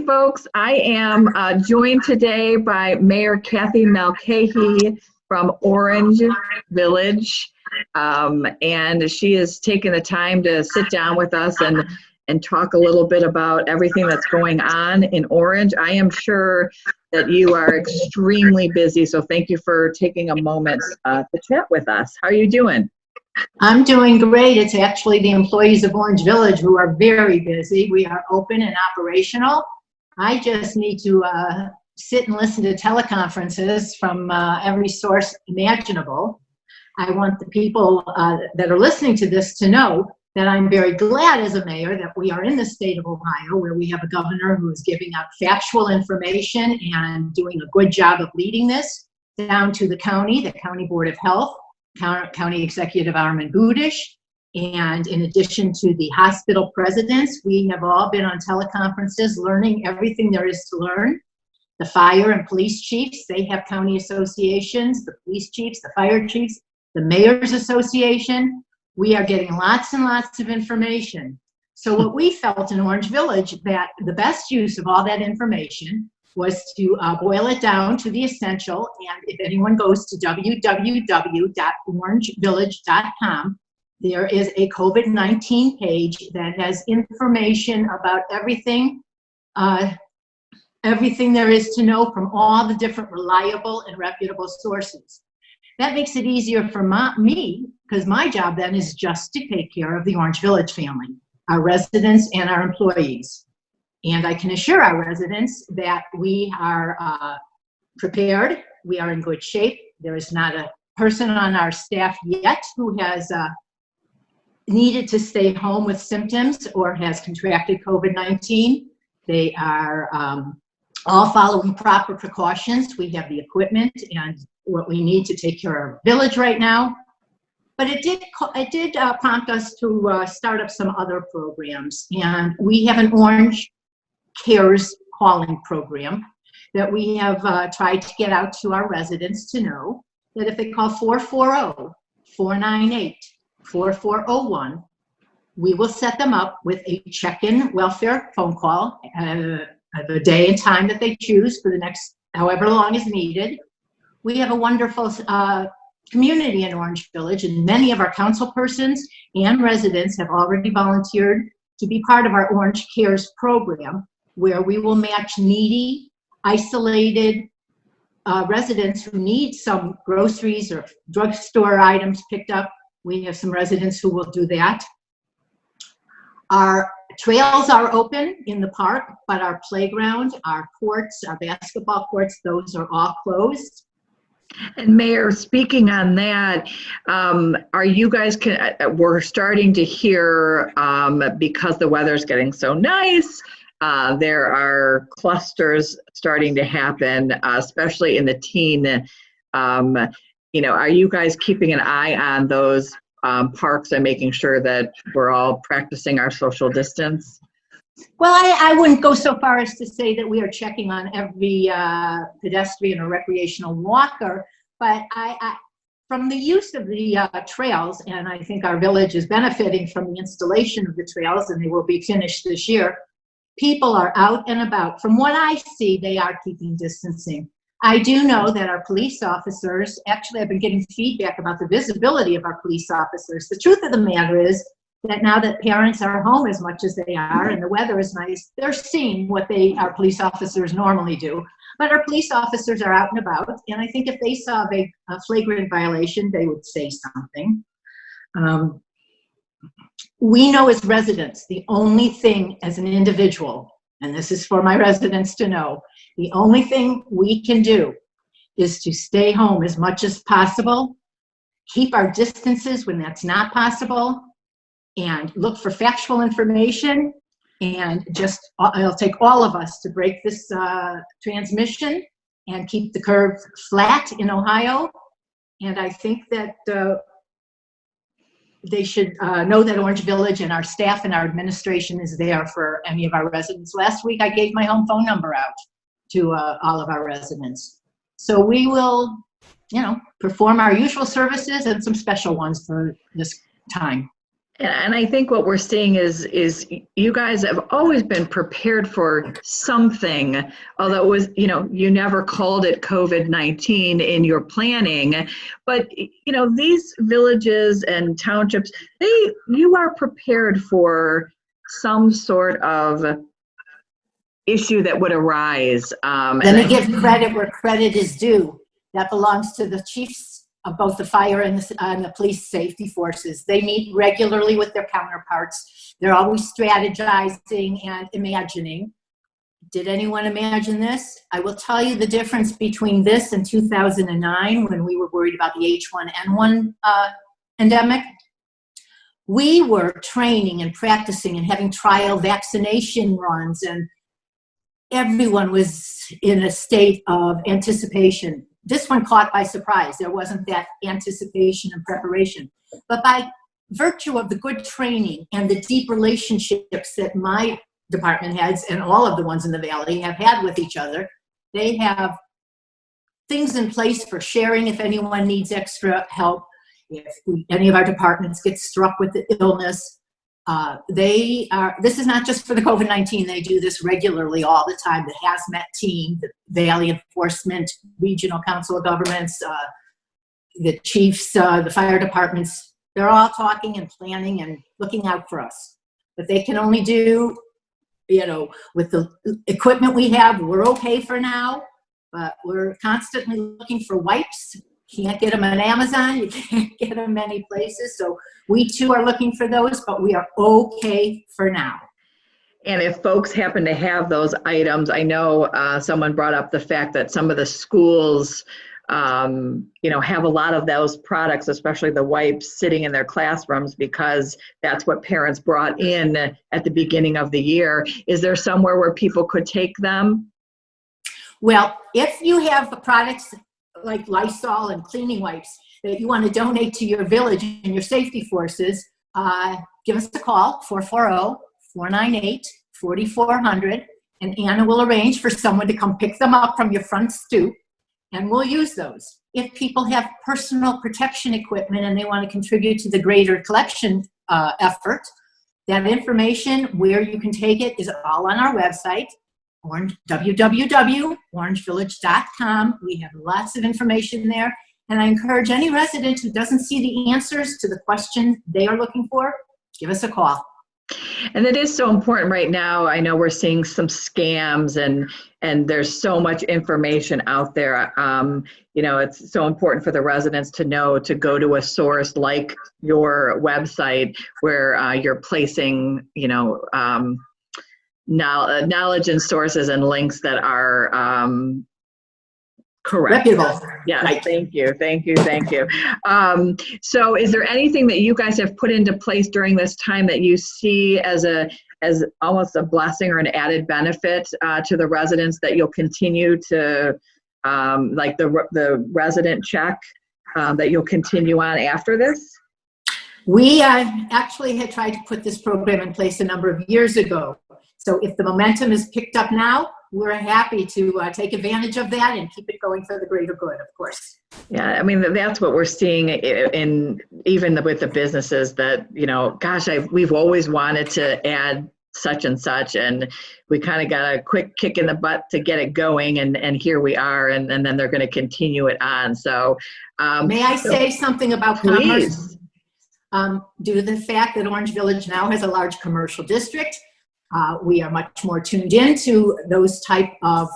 folks. I am joined today by Mayor Kathy Mulcahy from Orange Village. And she has taken the time to sit down with us and talk a little bit about everything that's going on in Orange. I am sure that you are extremely busy, so thank you for taking a moment to chat with us. How are you doing? I'm doing great. It's actually the employees of Orange Village who are very busy. We are open and operational. I just need to sit and listen to teleconferences from every source imaginable. I want the people that are listening to this to know that I'm very glad as a mayor that we are in the state of Ohio, where we have a governor who is giving out factual information and doing a good job of leading this, down to the County Board of Health, County Executive Armin Budish, and in addition to the hospital presidents, we have all been on teleconferences learning everything there is to learn. The fire and police chiefs, they have county associations, the police chiefs, the fire chiefs, the mayor's association. We are getting lots and lots of information. So what we felt in Orange Village, that the best use of all that information was to boil it down to the essential. And if anyone goes to www.orangevillage.com, there is a COVID-19 page that has information about everything there is to know from all the different reliable and reputable sources. That makes it easier for me, because my job then is just to take care of the Orange Village family, our residents and our employees. And I can assure our residents that we are prepared, we are in good shape. There is not a person on our staff yet who has needed to stay home with symptoms or has contracted COVID-19. They are all following proper precautions. We have the equipment and what we need to take care of our village right now. But it did prompt us to start up some other programs. And we have an Orange Cares calling program that we have tried to get out to our residents to know that if they call 440-498-4401, we will set them up with a check-in welfare phone call the day and time that they choose for the next however long is needed. We have a wonderful community in Orange Village, and many of our council persons and residents have already volunteered to be part of our Orange Cares program, where we will match needy, isolated residents who need some groceries or drugstore items picked up. We have some residents who will do that. Our trails are open in the park, but our playground, our courts, our basketball courts, those are all closed. And Mayor, speaking on that, are you guys, we're starting to hear, because the weather's getting so nice, there are clusters starting to happen, especially in the teen. Are you guys keeping an eye on those parks and making sure that we're all practicing our social distance? Well, I wouldn't go so far as to say that we are checking on every pedestrian or recreational walker, but from the use of the trails, and I think our village is benefiting from the installation of the trails, and they will be finished this year. People are out and about. From what I see, they are keeping distancing. I do know that our police officers, actually I've been getting feedback about the visibility of our police officers. The truth of the matter is that now that parents are home as much as they are and the weather is nice, they're seeing what our police officers normally do. But our police officers are out and about, and I think if they saw a flagrant violation, they would say something. We know as residents, the only thing as an individual, and this is for my residents to know, the only thing we can do is to stay home as much as possible, keep our distances when that's not possible, and look for factual information, and it'll take all of us to break this transmission and keep the curve flat in Ohio. And I think that they should know that Orange Village and our staff and our administration is there for any of our residents. Last week, I gave my home phone number out to all of our residents. So we will, perform our usual services and some special ones for this time. And I think what we're seeing is you guys have always been prepared for something, although it was, you never called it COVID-19 in your planning. But, these villages and townships, you are prepared for some sort of issue that would arise. Let me give credit where credit is due. That belongs to the chiefs of both the fire and the police safety forces. They meet regularly with their counterparts. They're always strategizing and imagining. Did anyone imagine this? I will tell you the difference between this and 2009 when we were worried about the H1N1 endemic. We were training and practicing and having trial vaccination runs, and everyone was in a state of anticipation. This one caught by surprise. There wasn't that anticipation and preparation. But by virtue of the good training and the deep relationships that my department heads and all of the ones in the Valley have had with each other, they have things in place for sharing if anyone needs extra help. If any of our departments get struck with the illness, this is not just for the COVID-19, they do this regularly all the time. The hazmat team, the Valley Enforcement, Regional Council of Governments, the chiefs, the fire departments, they're all talking and planning and looking out for us. But they can only do, with the equipment we have, we're okay for now, but we're constantly looking for wipes. Can't get them on Amazon, you can't get them many places. So we too are looking for those, but we are okay for now. And if folks happen to have those items, I know someone brought up the fact that some of the schools, have a lot of those products, especially the wipes, sitting in their classrooms because that's what parents brought in at the beginning of the year. Is there somewhere where people could take them? Well, if you have the products like Lysol and cleaning wipes that you want to donate to your village and your safety forces, give us a call, 440-498-4400, and Anna will arrange for someone to come pick them up from your front stoop, and we'll use those. If people have personal protection equipment and they want to contribute to the greater collection effort, that information, where you can take it, is all on our website, www.orangevillage.com. We have lots of information there, and I encourage any resident who doesn't see the answers to the question they are looking for, give us a call. And it is so important right now. I know we're seeing some scams and there's so much information out there. It's so important for the residents to know to go to a source like your website where you're placing, knowledge and sources and links that are correct. Reputable. Yes, right. Thank you. So is there anything that you guys have put into place during this time that you see as almost a blessing or an added benefit to the residents that you'll continue to, like the resident check that you'll continue on after this? We actually had tried to put this program in place a number of years ago. So if the momentum is picked up now, we're happy to take advantage of that and keep it going for the greater good, of course. Yeah, I mean, that's what we're seeing even with the businesses that, we've always wanted to add such and such, and we kind of got a quick kick in the butt to get it going, and here we are, and then they're going to continue it on. So may I say something about please. Commerce? Due to the fact that Orange Village now has a large commercial district, we are much more tuned into those type of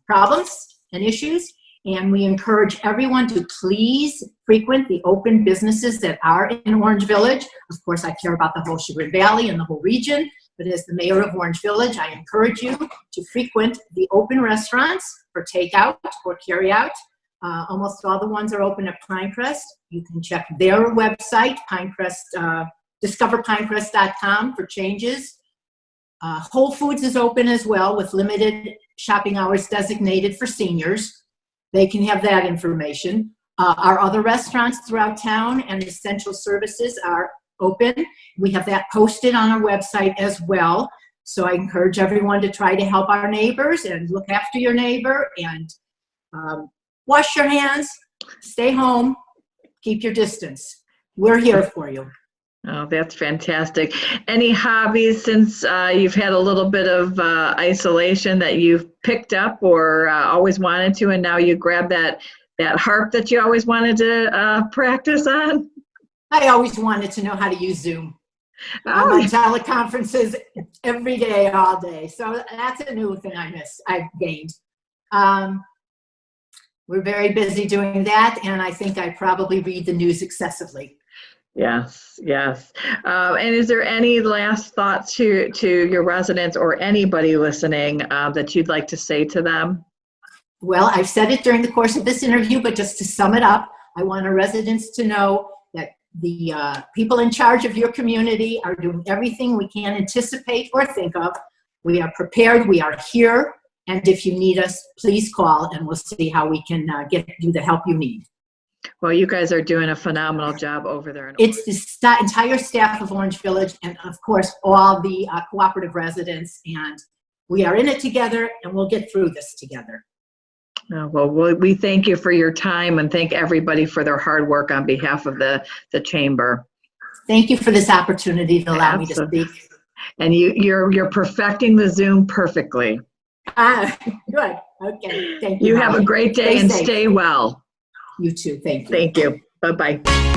problems and issues, and we encourage everyone to please frequent the open businesses that are in Orange Village. Of course, I care about the whole Chagrin Valley and the whole region, but as the mayor of Orange Village, I encourage you to frequent the open restaurants for takeout or carryout. Almost all the ones are open at Pinecrest. You can check their website, Pinecrest, discoverpinecrest.com for changes. Whole Foods is open as well with limited shopping hours designated for seniors. They can have that information. Our other restaurants throughout town and essential services are open. We have that posted on our website as well. So I encourage everyone to try to help our neighbors and look after your neighbor and wash your hands, stay home, keep your distance. We're here for you. Oh, that's fantastic. Any hobbies since you've had a little bit of isolation that you've picked up or always wanted to, and now you grab that harp that you always wanted to practice on? I always wanted to know how to use Zoom. I'm on Oh, teleconferences every day, all day. So that's a new thing I've gained. Um, we're very busy doing that, and I think I probably read the news excessively. yes, yes. And is there any last thoughts to your residents or anybody listening that you'd like to say to them? Well, I've said it during the course of this interview, but just to sum it up, I want our residents to know that the people in charge of your community are doing everything we can anticipate or think of. We are prepared, we are here, and if you need us, please call and we'll see how we can get you the help you need. Well, you guys are doing a phenomenal job over there. It's the entire staff of Orange Village and, of course, all the cooperative residents, and we are in it together and we'll get through this together. Well, we thank you for your time and thank everybody for their hard work on behalf of the chamber. Thank you for this opportunity to allow me to speak. And you're perfecting the Zoom perfectly. Good. Okay. Thank you. You have a great day and stay well. You too. Thank you. Thank you. Bye-bye.